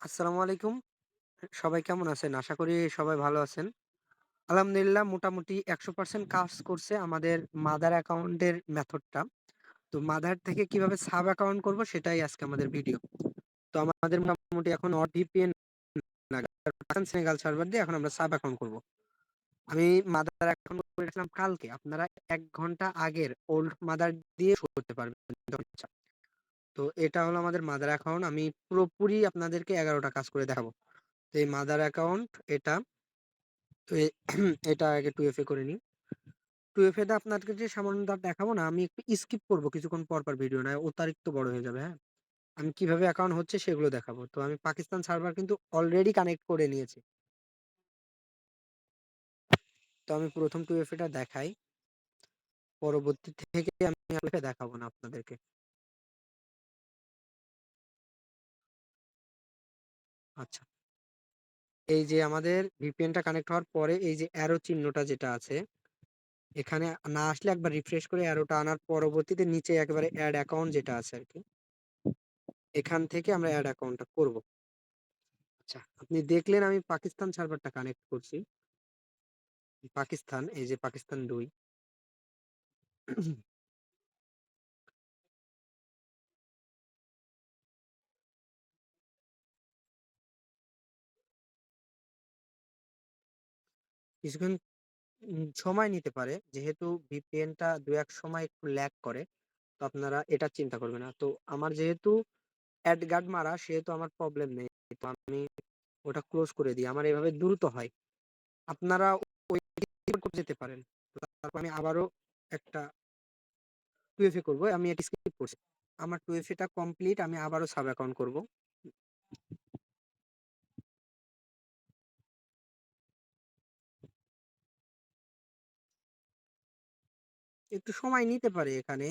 আসসালামু আলাইকুম। সবাই কেমন আছেন? আশা করি সবাই ভালো আছেন। আলহামদুলিল্লাহ মোটামুটি ১০০% কাজ করছে আমাদের মাদার অ্যাকাউন্টের মেথডটা। তো মাদার থেকে কিভাবে সাব অ্যাকাউন্ট করব সেটাই আজকে আমাদের ভিডিও। তো আমাদের মোটামুটি এখন VPN সেনেগাল সার্ভার দিয়ে এখন আমরা সাব অ্যাকাউন্ট করব। আমি মাদার অ্যাকাউন্ট করেছিলাম কালকে। আপনারা ১ ঘন্টা আগের ওল্ড মাদার দিয়ে শুরু করতে পারবেন যখন ইচ্ছা। তো এটা হলো আমাদের মাদার অ্যাকাউন্ট। আমি পুরোপুরি আপনাদেরকে ১১ টা কাজ করে দেখাবো। তো এই মাদার অ্যাকাউন্ট এটা। তো এটা আগে 2FA করে নিই। 2FA টা আপনাদেরকে যে সামান্য দেখাবো না, আমি একটু স্কিপ করব কিছুক্ষণ পর, পর ভিডিও না অতিরিক্ত বড় হয়ে যাবে, হ্যাঁ? আমি কিভাবে অ্যাকাউন্ট হচ্ছে সেগুলো দেখাবো। তো আমি পাকিস্তান সার্ভার কিন্তু অলরেডি কানেক্ট করে নিয়েছি। তো আমি ১ম 2FA টা দেখাই। পরবর্তী থেকে আমি আর দেখাবো না আপনাদেরকে। আচ্ছা। এই যে আমাদের VPN টা কানেক্ট হওয়ার পরে এই যে অ্যারো চিহ্নটা যেটা আছে, এখানে না আসলে একবার রিফ্রেশ করে অ্যারোটা আনার পরবর্তীতে নিচে একেবারে এড অ্যাকাউন্ট যেটা আছে আরকি। এখান থেকে আমরা এড অ্যাকাউন্টটা করব। আচ্ছা, আপনি দেখলেন আমি পাকিস্তান সার্ভারটা কানেক্ট করছি। পাকিস্তান, এই যে পাকিস্তান ২। কিছুক্ষণ সময় নিতে পারে। যেহেতু VPN টা ২-১ সময় একটু ল্যাগ করে। তো আপনারা এটা চিন্তা করবেন না। তো আমার যেহেতু এড গার্ড মারা সেহেতু আমার প্রবলেম নেই। তো আমি ওটা ক্লোজ করে দিই। আমার এভাবে দ্রুত হয়। আপনারা ওই করে যেতে পারেন। তো তারপর আমি আবারও একটা 2FA করব। আমি এটা স্কিপ করছি। আমার 2FA টা কমপ্লিট। আমি আবারও সাব অ্যাকাউন্ট করব। একটু সময় নিতে পারে এখানে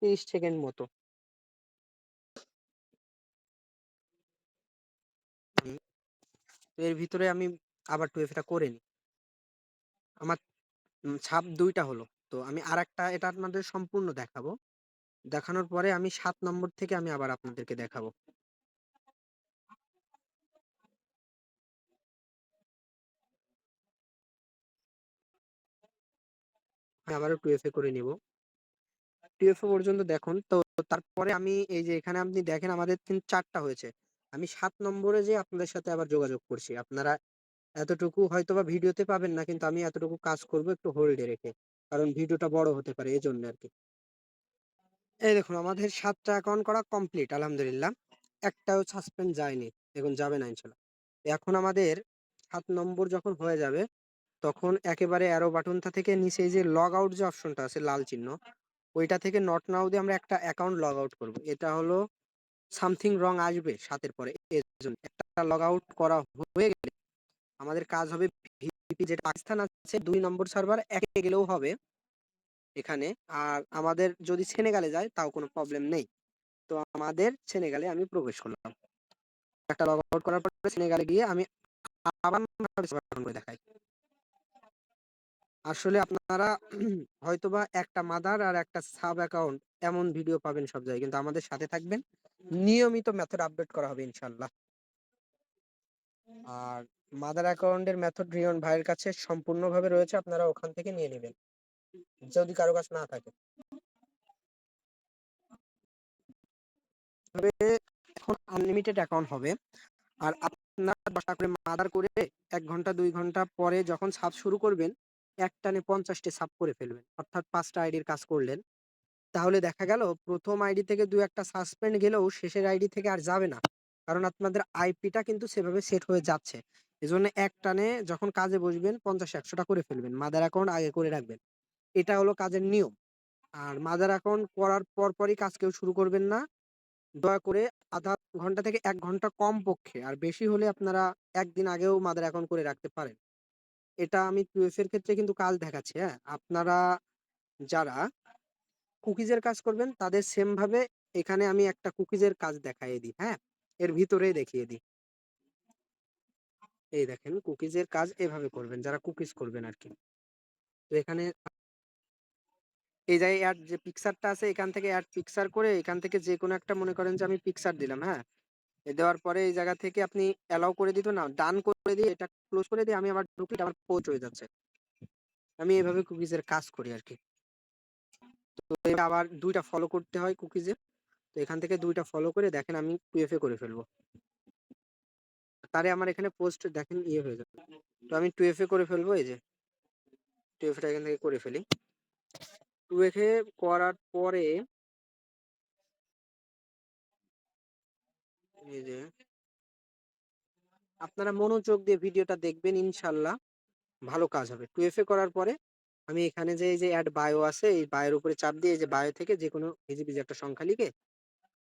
৩০ সেকেন্ড মতো। হুম, তো এর ভিতরে আমি আবার 2FA টা করে নিই। আমার ছাপ ২ টা হলো। তো আমি আরেকটা এটা আপনাদের সম্পূর্ণ দেখাবো। দেখানোর পরে আমি ৭ নম্বর থেকে আমি আবার আপনাদেরকে দেখাবো। আমি আবারও 2FA করে নিব। 2FA পর্যন্ত দেখুন। তো তারপরে আমি এই যে এখানে আপনি দেখেন আমাদের ৪ টা হয়েছে। আমি ৭ নম্বরে যেয়ে আপনাদের সাথে আবার যোগাযোগ করছি। আপনারা এতটুকু হয়তোবা ভিডিওতে পাবেন না, কিন্তু আমি এতটুকু কাজ করব একটু হোল্ডে রেখে। কারণ ভিডিওটা বড় হতে পারে এজন্য আরকি। এই দেখুন আমাদের ৭ টা অ্যাকাউন্ট করা কমপ্লিট আলহামদুলিল্লাহ। একটাও সাসপেন্ড যায়নি। এখন যাবে না ইনশাআল্লাহ। এখন আমাদের ৭ নম্বর যখন হয়ে যাবে, তখন একেবারে অ্যারো বাটনটা থেকে নিচে এই যে লগ আউট যে অপশনটা আছে লাল চিহ্ন, ওইটা থেকে নট নাও দিয়ে আমরা একটা অ্যাকাউন্ট লগ আউট করব। এটা হলো সামথিং রং আসবে ৭ এর পরে। এজন্য একটা লগ আউট করা হয়ে গেলে আমাদের কাজ হবে ভিপি যেটা পাকিস্তান আছে ২ নম্বর সার্ভার একে গেলেও হবে এখানে। আর আমাদের যদি সেনেগালে যায় তাও কোনো প্রবলেম নেই। তো আমাদের সেনেগালে আমি প্রবেশ করলাম। একটা লগ আউট করার পরে সেনেগালে গিয়ে আমি আবার করে দেখাই। আসলে আপনারা হয়তোবা একটা মাদার আর একটা সাব অ্যাকাউন্ট এমন ভিডিও পাবেন সব জায়গায়। কিন্তু আমাদের সাথে থাকবেন। নিয়মিত মেথড আপডেট করা হবে ইনশাআল্লাহ। আর মাদার অ্যাকাউন্টের মেথড রিয়ন ভাইয়ের কাছে সম্পূর্ণভাবে রয়েছে। আপনারা ওখান থেকে নিয়ে নিবেন। যদি কারো কাছে না থাকে। তবে এখন আনলিমিটেড অ্যাকাউন্ট হবে। আর আপনার ১০ টা করে মাদার করে ১ ঘন্টা ২ ঘন্টা পরে যখন সাব শুরু করবেন, একটানে ৫০ টি সাব করে ফেলবেন। অর্থাৎ ৫ টা আইডির কাজ করলেন। তাহলে দেখা গেল ১ম আইডি থেকে ২-১ টা সাসপেন্ড গেলেও শেষের আইডি থেকে আর যাবে না। কারণ আপনাদের আইপিটা কিন্তু সেভাবে সেট হয়ে যাচ্ছে। এজন্য একটানে যখন কাজে বসবেন ৫০-১০০ টা করে ফেলবেন। মাদার অ্যাকাউন্ট আগে করে রাখবেন। এটা হলো কাজের নিয়ম। আর মাদার অ্যাকাউন্ট করার পরপরই কাজ কেউ শুরু করবেন না। দয়া করে আধা ঘন্টা থেকে ১ ঘন্টা কমপক্ষে, আর বেশি হলে আপনারা ১ দিন আগেও মাদার অ্যাকাউন্ট করে রাখতে পারেন। এটা আমি 2FA এর ক্ষেত্রে কিন্তু কাজ দেখাচ্ছি, হ্যাঁ? আপনারা যারা কুকিজের কাজ করবেন তাদের সেম ভাবে এখানে আমি একটা কুকিজের কাজ দেখাইয়ে দিই, হ্যাঁ? এর ভিতরেই দেখিয়ে দিই। এই দেখেন কুকিজের কাজ এভাবে করবেন যারা কুকিজ করবেন আরকি। তো এখানে এই জায়গায় যে পিকচারটা আছে এখান থেকে এড পিকচার করে এখান থেকে যেকোনো একটা মনে করেন যে আমি পিকচার দিলাম, হ্যাঁ? দেওয়ার পরে এই জায়গা থেকে আপনি অ্যালাউ করে দিত না, ডান করে দিয়ে এটা ক্লোজ করে দিয়ে আমি আবার ঢুকলে আমার পোস্ট হয়ে যাচ্ছে। আমি এভাবে কুকিজের কাজ করি আর কি। তো এটা আবার 2টা ফলো করতে হয় কুকিজে। তো এখান থেকে 2টা ফলো করে দেখেন আমি 2FA করে ফেলবো। তারে আমার এখানে পোস্ট দেখেন ইয়ে হয়ে যাবে। তো আমি 2FA করে ফেলবো, এই যে 2FA টা এখান থেকে করে ফেলি। 2FA করার পরে এই যে আপনারা মনোযোগ দিয়ে ভিডিওটা দেখবেন, ইনশাল্লাহ ভালো কাজ হবে। 2FA করার পরে আমি এখানে যে এই যে অ্যাড বায়ো আছে, এই বায়োর উপরে চাপ দিয়ে এই যে বায়ো থেকে যে কোনো ভিজিবিজি একটা সংখ্যা লিখে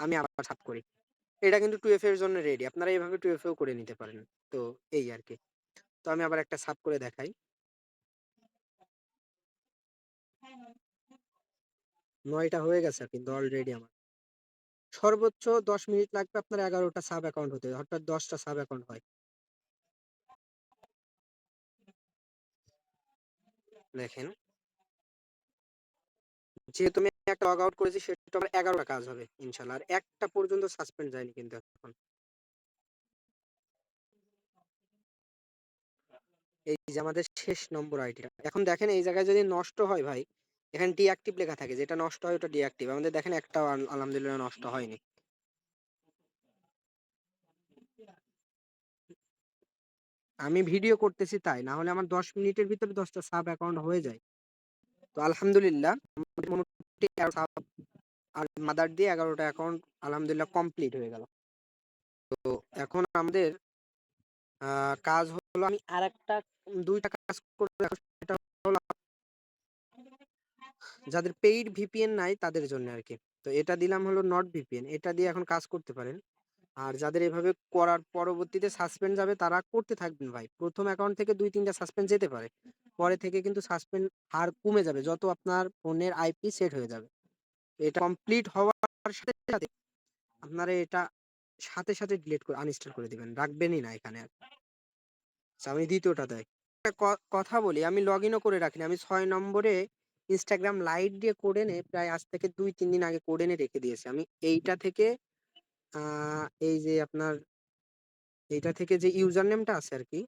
আমি আবার সাব করি। এটা কিন্তু 2FA এর জন্য রেডি। আপনারা এইভাবে 2FA ও করে নিতে পারেন। তো এই আর কি। তো আমি আবার একটা সাব করে দেখাই। 9টা হয়ে গেছে কিন্তু অলরেডি আমার। সর্বোচ্চ 10 মিনিট লাগবে আপনার 11টা সাব অ্যাকাউন্ট হতে, অর্থাৎ 10টা সাব অ্যাকাউন্ট হয়। দেখেন, যেহেতু আমি একটা লগ আউট করেছি সেটা আমার 11টা কাজ হবে ইনশাল্লাহ। আর একটা পর্যন্ত সাসপেন্ড যায়নি কিন্তু এখন। এই যে আমাদের শেষ নম্বর আইডিটা এখন দেখেন, এই জায়গায় যদি নষ্ট হয় ভাই, এখানে ডিঅ্যাক্টিভ লেখা থাকে, যেটা নষ্ট হয় ওটা ডিঅ্যাক্টিভ। আমাদের দেখেন একটাও আলহামদুলিল্লাহ নষ্ট হয়নি। আমি ভিডিও করতেছি তাই, না হলে আমার 10 মিনিটের ভিতরে 10টা সাব অ্যাকাউন্ট হয়ে যায়। তো আলহামদুলিল্লাহ মোটামুটি আর মাদার দিয়ে 11টা অ্যাকাউন্ট আলহামদুলিল্লাহ কমপ্লিট হয়ে গেল। তো এখন আমাদের কাজ হলো, আমি আর একটা 2টা কাজ করবো। সেটা হলো যাদের পেইড ভিপিএন নাই তাদের জন্য আর কি। তো এটা দিলাম হলো নট ভিপিএন, এটা দিয়ে এখন কাজ করতে পারেন। আর যাদের এভাবে করার পরবর্তীতে সাসপেন্ড যাবে তারা করতে থাকবেন ভাই। প্রথম অ্যাকাউন্ট থেকে 2-3টা সাসপেন্ড যেতে পারে, পরে থেকে কিন্তু সাসপেন্ড হার কমে যাবে যত আপনার ফোনের আইপি সেট হয়ে যাবে। এটা কমপ্লিট হওয়ার সাথে সাথে আপনারা এটা সাথে সাথে ডিলিট করে আনইনস্টল করে দিবেন, রাখবেনই না এখানে আর। আচ্ছা, আমি দ্বিতীয়টা দেয় একটা কথা বলি, আমি লগ ইনও করে রাখিনি। আমি 6 নম্বরে ইনস্টাগ্রাম লাইট দিয়ে কোড এনে প্রায় আজ থেকে 2-3 দিন আগে কোড এনে রেখে দিয়েছি। আমি এইটা থেকে এই যে আপনার এইটা থেকে যে ইউজার নেমটা আছে আর কি,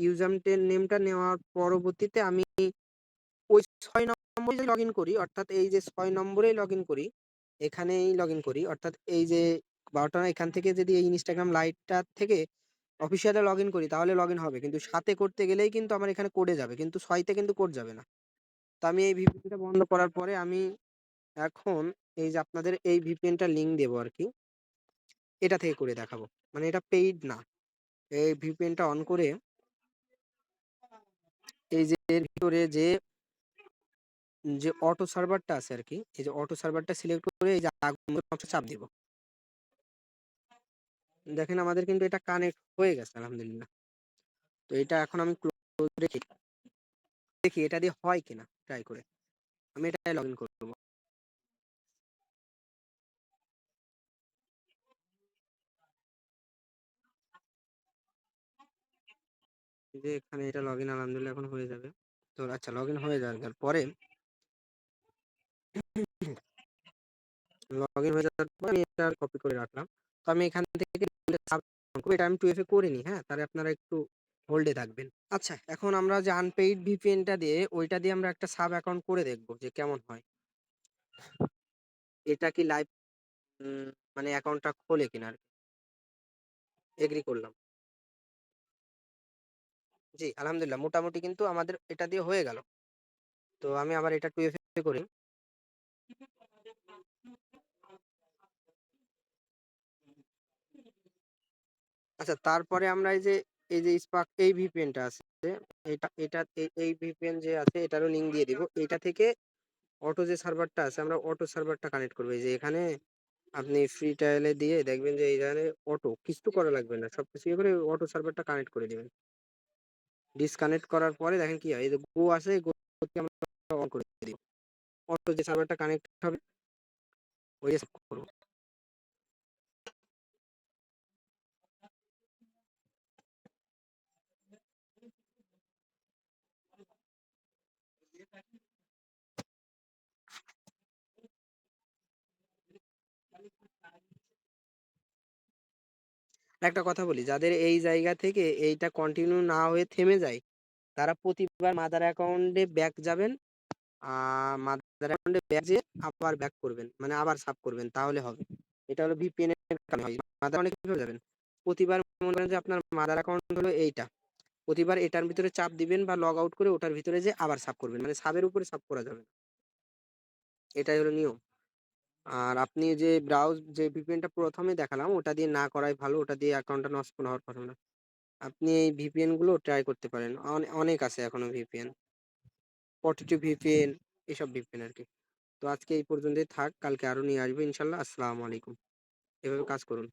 ইউজার নেমটা নেওয়ার পরবর্তীতে আমি ওই 6 নম্বরে লগ ইন করি, অর্থাৎ এই যে 6 নম্বরেই লগ ইন করি, এখানেই লগ ইন করি, অর্থাৎ এই যে 12টা এখান থেকে যদি এই ইনস্টাগ্রাম লাইটটা থেকে অফিসিয়ালে লগ ইন করি তাহলে লগ ইন হবে, কিন্তু সাথে করতে গেলেই কিন্তু আমার এখানে কোডে যাবে, কিন্তু 6তে কিন্তু কোড যাবে না। তো আমি এই ভিপিএনটা বন্ধ করার পরে আমি এখন এই যে আপনাদের এই ভিপিএনটা লিংক দেবো আর কি, এটা থেকে করে দেখাবো। মানে এটা পেইড না। এই ভিপিএনটা অন করে এই যে এর ভিতরে যে যে অটো সার্ভারটা আছে আর কি, এই যে অটো সার্ভারটা সিলেক্ট করে এই যে আগুন চাপ দিব। দেখেন আমাদের কিন্তু এটা কানেক্ট হয়ে গেছে আলহামদুলিল্লাহ। তো এটা এখন আমি ক্লোজ রেখে দেখি এটা দিয়ে হয় কিনা, ট্রাই করে আমি এটা লগ ইন করবো। এই যে এখানে এটা লগ ইন আলহামদুলিল্লাহ এখন হয়ে যাবে। তো আচ্ছা, লগ ইন হয়ে যাওয়ার পরে লগ ইন হয়ে যাওয়ার পর আমি এটা কপি করে রাখলাম। তো আমি এখান থেকে এটা আমি 2FA করিনি, হ্যাঁ, তাহলে আপনারা একটু হোল্ডে থাকবেন। আচ্ছা, এখন আমরা যে আনপেইড ভিপিএনটা দিয়ে ওইটা দিয়ে আমরা একটা সাব অ্যাকাউন্ট করে দেখবো যে কেমন হয়। এটা কি লাইভ মানে অ্যাকাউন্টটা খোলে কিনা আর কি। এগ্রি করলাম। জি আলহামদুলিল্লাহ মোটামুটি কিন্তু আমাদের এটা দিয়ে হয়ে গেল। তো আমি আবার এটা 2FA করি। আচ্ছা, তারপরে আমরা এই যে স্পার্ক এই ভিপিএনটা আছে, এই ভিপিএন যে আছে এটারও লিংক দিয়ে দিব। এটা থেকে অটো যে সার্ভারটা আছে আমরা অটো সার্ভারটা কানেক্ট করবো। এই যে এখানে আপনি ফ্রি ট্রায়ালে দিয়ে দেখবেন যে এইখানে অটো কিছু করা লাগবে না, সবকিছু ইয়ে করে অটো সার্ভারটা কানেক্ট করে দিবেন। ডিসকানেক্ট করার পরে দেখেন কি হয়, এই যে গো আছে, গো আমরা অন করে দিব। অটো যে সার্ভারটা কানেক্ট হবে ওই করবো। একটা কথা বলি, যাদের এই জায়গা থেকে এইটা কন্টিনিউ না হয়ে থেমে যায়, তারা প্রতিবার মাদার অ্যাকাউন্টে ব্যাক যাবেন। মাদার অ্যাকাউন্টে ব্যাক যেয়ে আবার ব্যাক করবেন, মানে আবার সাব করবেন, তাহলে হবে। এটা হলো ভিপিএন এর কারণে হয়। মাদার অনেক কিভাবে যাবেন, প্রতিবার মনে করেন যে আপনার মাদার অ্যাকাউন্ট হলো এইটা, প্রতিবার এটার ভিতরে চাপ দিবেন বা লগ আউট করে ওটার ভিতরে যে আবার সাব করবেন, মানে সাবের উপরে সাব করা যাবে না। এটাই হলো নিয়ম। আর আপনি যে যে ভিপিএনটা প্রথমে দেখালাম ওটা দিয়ে না করাই ভালো, ওটা দিয়ে অ্যাকাউন্টটা নষ্ট হওয়ার কথা না। আপনি এই ভিপিএন গুলো ট্রাই করতে পারেন, অনেক আছে এখনো ভিপিএন, পটেটো ভিপিএন, এসব ভিপিএন আর কি। তো আজকে এই পর্যন্তই থাক, কালকে আরো নিয়ে আসবো ইনশাল্লাহ। আসসালামু আলাইকুম। এভাবে কাজ করুন।